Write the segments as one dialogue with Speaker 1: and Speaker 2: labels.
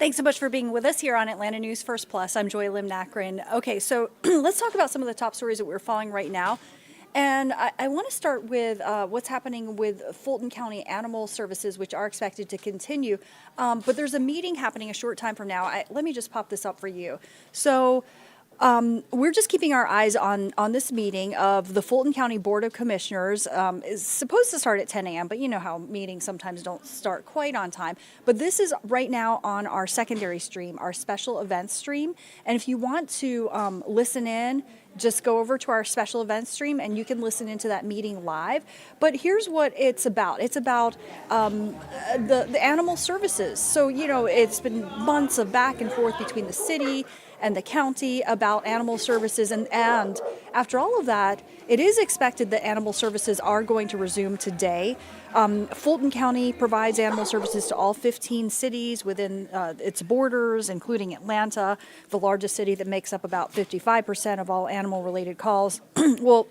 Speaker 1: Thanks so much for being with us here on Atlanta News First Plus. I'm Joy Lim-Nakrin. Okay, so let's talk about some of the top stories that we're following right now. And I want to start with what's happening with Fulton County Animal Services, which are expected to continue. But there's a meeting happening a short time from now. Let me just pop this up for you. So we're just keeping our eyes on this meeting of the Fulton County Board of Commissioners. Is supposed to start at 10 a.m., but you know how meetings sometimes don't start quite on time. But this is right now on our secondary stream, our special events stream. And if you want to listen in, just go over to our special events stream and you can listen into that meeting live. But here's what it's about. It's about the animal services. So, you know, it's been months of back and forth between the city and the county about animal services. And after all of that, it is expected that animal services are going to resume today. Fulton County provides animal services to all 15 cities within its borders, including Atlanta, the largest city that makes up about 55% of all animal-related calls. Well,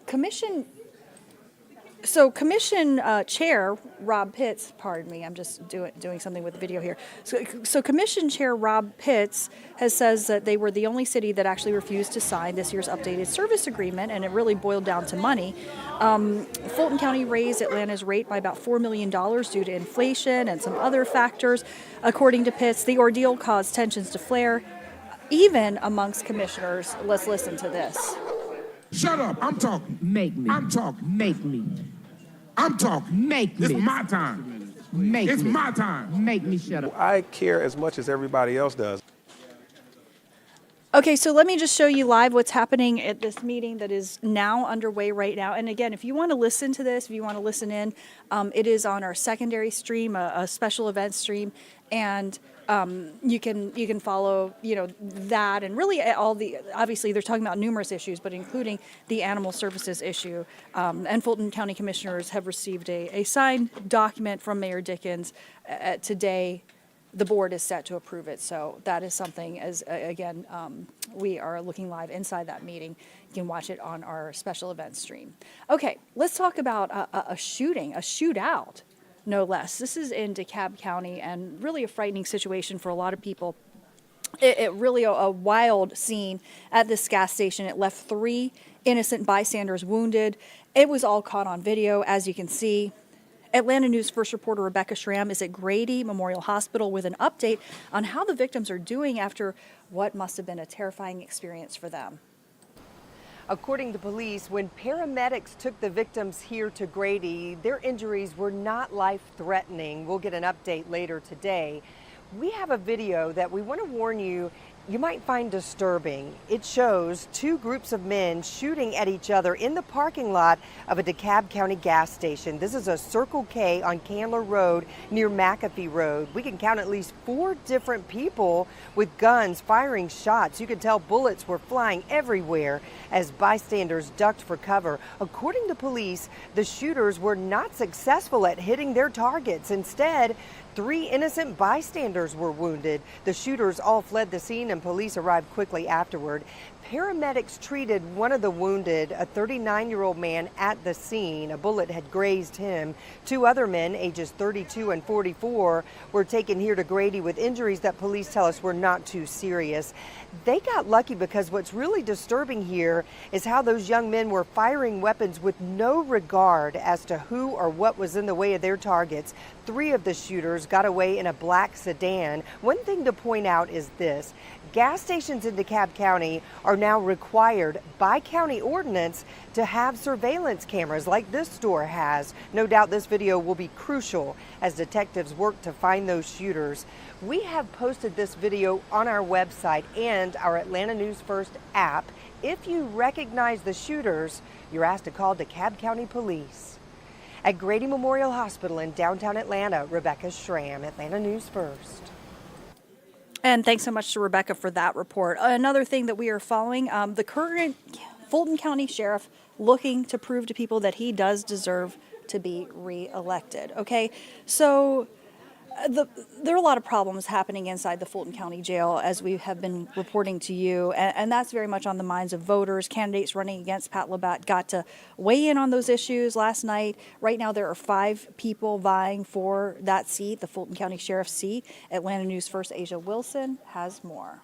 Speaker 1: Commission Chair Rob Pitts, pardon me, I'm just doing something with the video here. So Commission Chair Rob Pitts says that they were the only city that actually refused to sign this year's updated service agreement, and it really boiled down to money. Fulton County raised Atlanta's rate by about $4 million due to inflation and some other factors. According to Pitts, the ordeal caused tensions to flare, even amongst commissioners. Let's listen to this.
Speaker 2: Shut up. I'm talking.
Speaker 3: Make me.
Speaker 2: I'm talking.
Speaker 3: Make me.
Speaker 2: I'm talking.
Speaker 3: Make me.
Speaker 2: It's my time.
Speaker 3: Make
Speaker 2: It's
Speaker 3: me.
Speaker 2: my time.
Speaker 3: Make me shut up.
Speaker 4: I care as much as everybody else does.
Speaker 1: Okay, so let me just show you live what's happening at this meeting that is now underway right now. And again, if you want to listen to this, if you want to listen in, it is on our secondary stream, a special event stream, and you can follow, you know, that and really obviously they're talking about numerous issues, but including the animal services issue. And Fulton County Commissioners have received a signed document from Mayor Dickens today. The board is set to approve it. So that is something, as again, we are looking live inside that meeting. You can watch it on our special events stream. Okay, let's talk about a shootout, no less. This is in Dekalb County, and really a frightening situation for a lot of people. It really a wild scene at this gas station. It left 3 innocent bystanders wounded. It was all caught on video, as you can see. Atlanta News First reporter Rebecca Schramm is at Grady Memorial Hospital with an update on how the victims are doing after what must have been a terrifying experience for them.
Speaker 5: According to police, when paramedics took the victims here to Grady, their injuries were not life-threatening. We'll get an update later today. We have a video that we want to warn you might find disturbing. It shows 2 groups of men shooting at each other in the parking lot of a Dekalb County gas station. This is a Circle K on Candler Road near McAfee Road. We can count at least 4 different people with guns firing shots. You can tell bullets were flying everywhere as bystanders ducked for cover. According to police, the shooters were not successful at hitting their targets. Instead, 3 innocent bystanders were wounded. The shooters all fled the scene and police arrived quickly afterward. Paramedics treated one of the wounded, a 39-year-old man, at the scene. A bullet had grazed him. 2 other men, ages 32 and 44, were taken here to Grady with injuries that police tell us were not too serious. They got lucky because what's really disturbing here is how those young men were firing weapons with no regard as to who or what was in the way of their targets. 3 of the shooters got away in a black sedan. One thing to point out is this. Gas stations in Dekalb County are now required by county ordinance to have surveillance cameras like this store has. No doubt this video will be crucial as detectives work to find those shooters. We have posted this video on our website and our Atlanta News First app. If you recognize the shooters, you're asked to call Dekalb County Police. At Grady Memorial Hospital in downtown Atlanta, Rebecca Schramm, Atlanta News First.
Speaker 1: And thanks so much to Rebecca for that report. Another thing that we are following, the current Fulton County Sheriff looking to prove to people that he does deserve to be reelected. Okay, so There are a lot of problems happening inside the Fulton County Jail, as we have been reporting to you, and that's very much on the minds of voters. Candidates running against Pat Labatt got to weigh in on those issues last night. Right now, there are 5 people vying for that seat, the Fulton County Sheriff's seat. Atlanta News First Asia Wilson has more.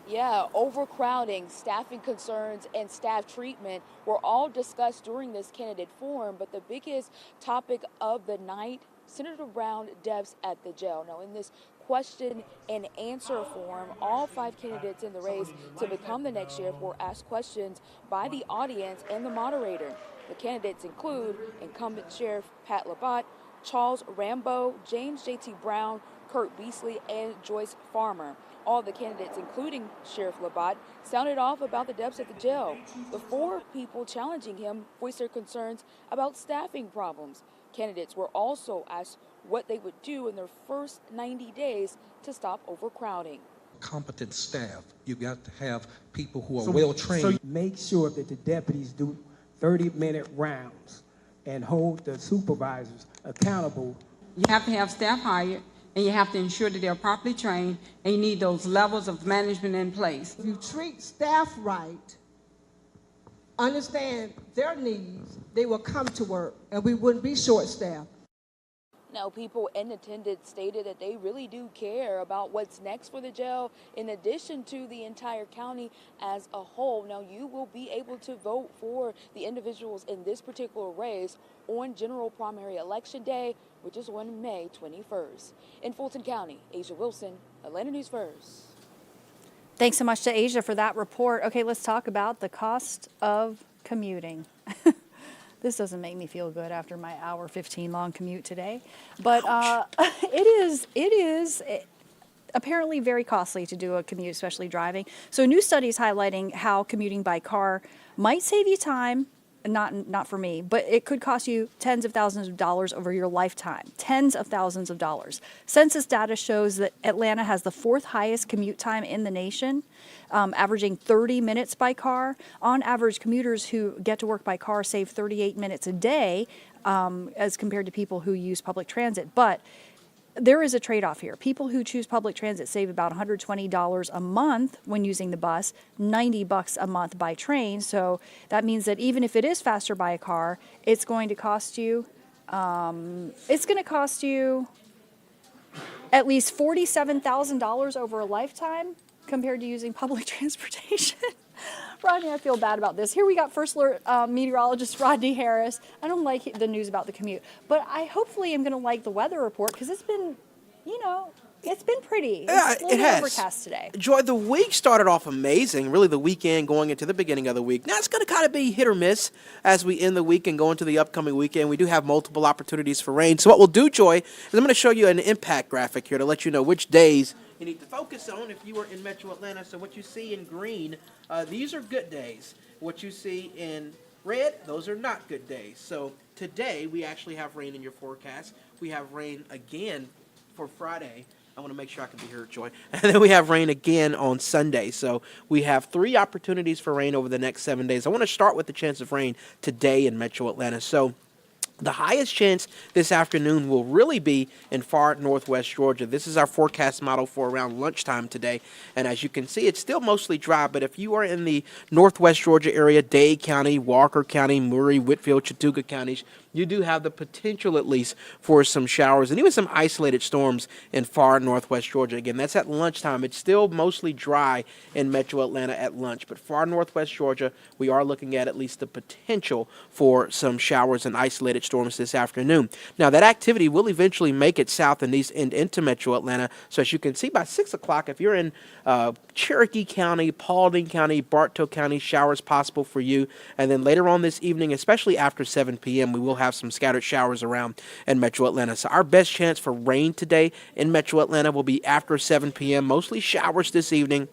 Speaker 3: Yeah, overcrowding, staffing concerns, and staff treatment were all discussed during this candidate forum, but the biggest topic of the night centered around deaths at the jail. Now, in this question and answer forum, all 5 candidates in the race to become the next sheriff were asked questions by the audience and the moderator. The candidates include incumbent Sheriff Pat Labatt, Charles Rambo, James J.T. Brown, Kurt Beasley, and Joyce Farmer. All the candidates, including Sheriff Labatt, sounded off about the depths at the jail. The 4 people challenging him voiced their concerns about staffing problems. Candidates were also asked what they would do in their first 90 days to stop overcrowding.
Speaker 6: Competent staff. You've got to have people who are well trained.
Speaker 7: So make sure that the deputies do 30-minute rounds and hold the supervisors accountable.
Speaker 8: You have to have staff hired, and you have to ensure that they're properly trained, and you need those levels of management in place.
Speaker 9: If you treat staff right, understand their needs, they will come to work, and we wouldn't be short-staffed.
Speaker 3: Now, people in attendance stated that they really do care about what's next for the jail, in addition to the entire county as a whole. Now, you will be able to vote for the individuals in this particular race on general primary election day, which is on May 21st. In Fulton County, Asia Wilson, Atlanta News First.
Speaker 1: Thanks so much to Asia for that report. Okay, let's talk about the cost of commuting. This doesn't make me feel good after my hour 15 long commute today, but it is apparently very costly to do a commute, especially driving. So a new study is highlighting how commuting by car might save you time. Not for me, but it could cost you tens of thousands of dollars over your lifetime. Tens of thousands of dollars. Census data shows that Atlanta has the 4th highest commute time in the nation, averaging 30 minutes by car. On average, commuters who get to work by car save 38 minutes a day as compared to people who use public transit. But there is a trade-off here. People who choose public transit save about $120 a month when using the bus, $90 a month by train. So that means that even if it is faster by a car, it's going to cost you at least $47,000 over a lifetime compared to using public transportation. Rodney, I feel bad about this. Here we got First Alert meteorologist Rodney Harris. I don't like the news about the commute, but I hopefully am going to like the weather report because it's been, it's been pretty. It's a little overcast today.
Speaker 10: Joy, the week started off amazing. Really, the weekend going into the beginning of the week. Now, it's going to kind of be hit or miss as we end the week and go into the upcoming weekend. We do have multiple opportunities for rain. So what we'll do, Joy, is I'm going to show you an impact graphic here to let you know which days you need to focus on if you are in Metro Atlanta. So what you see in green, these are good days. What you see in red, those are not good days. So today, we actually have rain in your forecast. We have rain again for Friday. I want to make sure I can be heard, Joy. And then we have rain again on Sunday. So we have 3 opportunities for rain over the next 7 days. I want to start with the chance of rain today in Metro Atlanta. So the highest chance this afternoon will really be in far northwest Georgia. This is our forecast model for around lunchtime today. And as you can see, it's still mostly dry. But if you are in the northwest Georgia area, Dade County, Walker County, Murray, Whitfield, Chattooga counties, you do have the potential, at least, for some showers and even some isolated storms in far northwest Georgia. Again, that's at lunchtime. It's still mostly dry in Metro Atlanta at lunch. But far northwest Georgia, we are looking at least the potential for some showers and isolated storms this afternoon. Now, that activity will eventually make it south and east and into Metro Atlanta. So as you can see, by 6 o'clock, if you're in Cherokee County, Paulding County, Bartow County, showers possible for you. And then later on this evening, especially after 7 p.m., we will have some scattered showers around in Metro Atlanta. So our best chance for rain today in Metro Atlanta will be after 7 p.m., mostly showers this evening.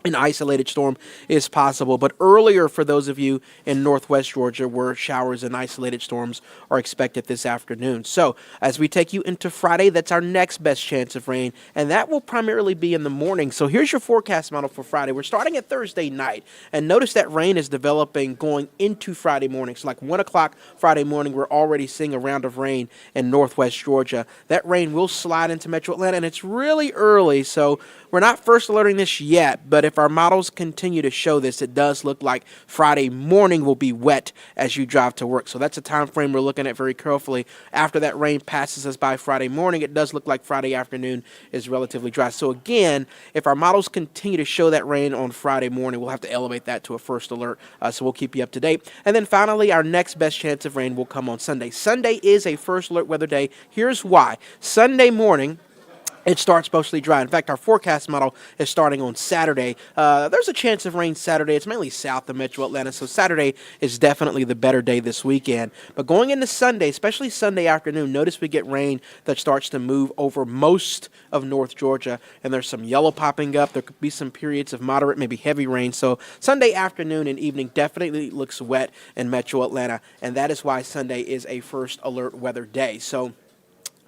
Speaker 10: an isolated storm is possible. But earlier, for those of you in northwest Georgia, where showers and isolated storms are expected this afternoon. So as we take you into Friday, that's our next best chance of rain, and that will primarily be in the morning. So here's your forecast model for Friday. We're starting at Thursday night, and notice that rain is developing going into Friday morning. So like 1 o'clock Friday morning, we're already seeing a round of rain in northwest Georgia. That rain will slide into metro Atlanta, and it's really early, so we're not first alerting this yet, but if our models continue to show this, it does look like Friday morning will be wet as you drive to work. So that's a time frame we're looking at very carefully. After that rain passes us by Friday morning, it does look like Friday afternoon is relatively dry. So again, if our models continue to show that rain on Friday morning, we'll have to elevate that to a first alert, so we'll keep you up to date. And then finally, our next best chance of rain will come on Sunday. Sunday is a first alert weather day. Here's why. Sunday morning, it starts mostly dry. In fact, our forecast model is starting on Saturday. There's a chance of rain Saturday. It's mainly south of metro Atlanta, so Saturday is definitely the better day this weekend. But going into Sunday, especially Sunday afternoon, notice we get rain that starts to move over most of North Georgia, and there's some yellow popping up. There could be some periods of moderate, maybe heavy rain. So Sunday afternoon and evening definitely looks wet in metro Atlanta, and that is why Sunday is a first alert weather day. So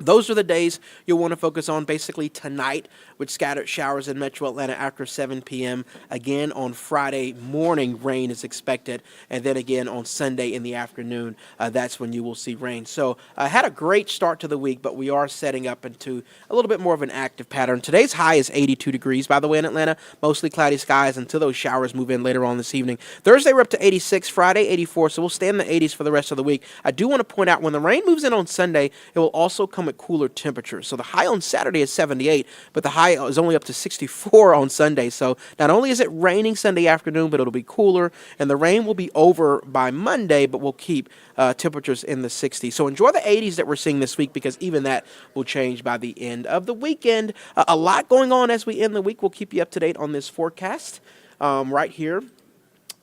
Speaker 10: those are the days you'll want to focus on basically tonight, with scattered showers in metro Atlanta after 7 p.m. Again, on Friday morning, rain is expected. And then again on Sunday in the afternoon, that's when you will see rain. So had a great start to the week, but we are setting up into a little bit more of an active pattern. Today's high is 82 degrees, by the way, in Atlanta. Mostly cloudy skies until those showers move in later on this evening. Thursday, we're up to 86. Friday, 84. So we'll stay in the 80s for the rest of the week. I do want to point out, when the rain moves in on Sunday, it will also come at cooler temperatures. So the high on Saturday is 78, but the high is only up to 64 on Sunday. So not only is it raining Sunday afternoon, but it'll be cooler, and the rain will be over by Monday, but we'll keep temperatures in the 60s. So enjoy the 80s that we're seeing this week, because even that will change by the end of the weekend. A lot going on as we end the week. We'll keep you up to date on this forecast right here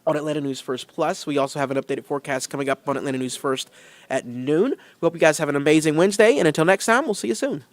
Speaker 10: on Atlanta News First Plus. We also have an updated forecast coming up on Atlanta News First at noon. We hope you guys have an amazing Wednesday, and until next time, we'll see you soon.